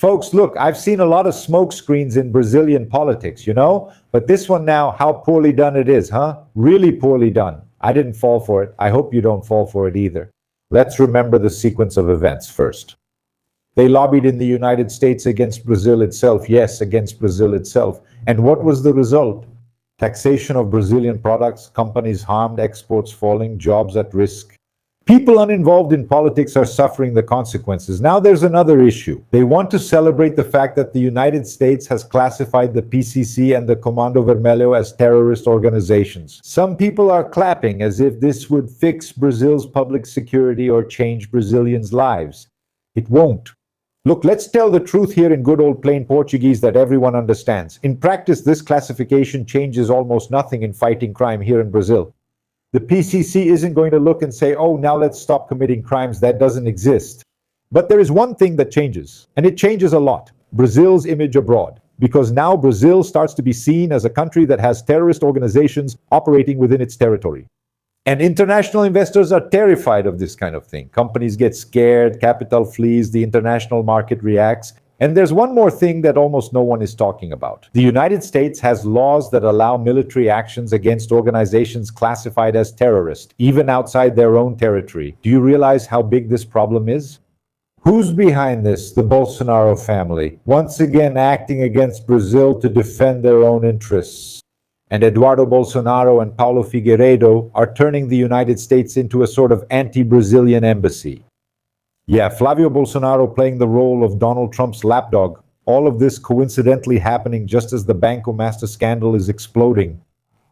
Folks, look, I've seen a lot of smoke screens in Brazilian politics, But this one now, how poorly done it is, huh? Really poorly done. I didn't fall for it. I hope you don't fall for it either. Let's remember the sequence of events first. They lobbied in the United States against Brazil itself. Yes, against Brazil itself. And what was the result? Taxation of Brazilian products, companies harmed, exports falling, jobs at risk. People uninvolved in politics are suffering the consequences. Now there's another issue. They want to celebrate the fact that the United States has classified the PCC and the Comando Vermelho as terrorist organizations. Some people are clapping as if this would fix Brazil's public security or change Brazilians' lives. It won't. Look, let's tell the truth here in good old plain Portuguese that everyone understands. In practice, this classification changes almost nothing in fighting crime here in Brazil. The PCC isn't going to look and say, oh, now let's stop committing crimes. That doesn't exist. But there is one thing that changes, and it changes a lot. Brazil's image abroad. Because now Brazil starts to be seen as a country that has terrorist organizations operating within its territory. And international investors are terrified of this kind of thing. Companies get scared, capital flees, the international market reacts. And there's one more thing that almost no one is talking about. The United States has laws that allow military actions against organizations classified as terrorist, even outside their own territory. Do you realize how big this problem is? Who's behind this? The Bolsonaro family, once again acting against Brazil to defend their own interests. And Eduardo Bolsonaro and Paulo Figueiredo are turning the United States into a sort of anti-Brazilian embassy. Yeah, Flavio Bolsonaro playing the role of Donald Trump's lapdog. All of this coincidentally happening just as the Banco Master scandal is exploding.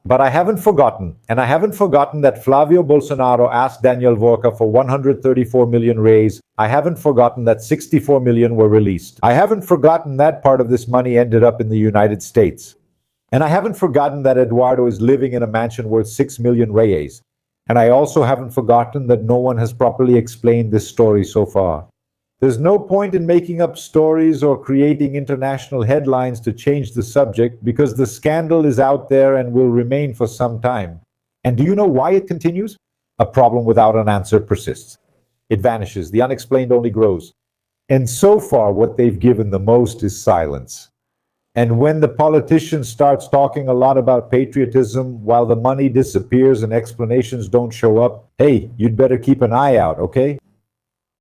But I haven't forgotten that Flavio Bolsonaro asked Daniel Vorca for 134 million reais. I haven't forgotten that 64 million were released. I haven't forgotten that part of this money ended up in the United States. And I haven't forgotten that Eduardo is living in a mansion worth 6 million reais. And I also haven't forgotten that no one has properly explained this story so far. There's no point in making up stories or creating international headlines to change the subject because the scandal is out there and will remain for some time. And do you know why it continues? A problem without an answer persists. It vanishes. The unexplained only grows. And so far, what they've given the most is silence. And when the politician starts talking a lot about patriotism while the money disappears and explanations don't show up, hey, you'd better keep an eye out, okay?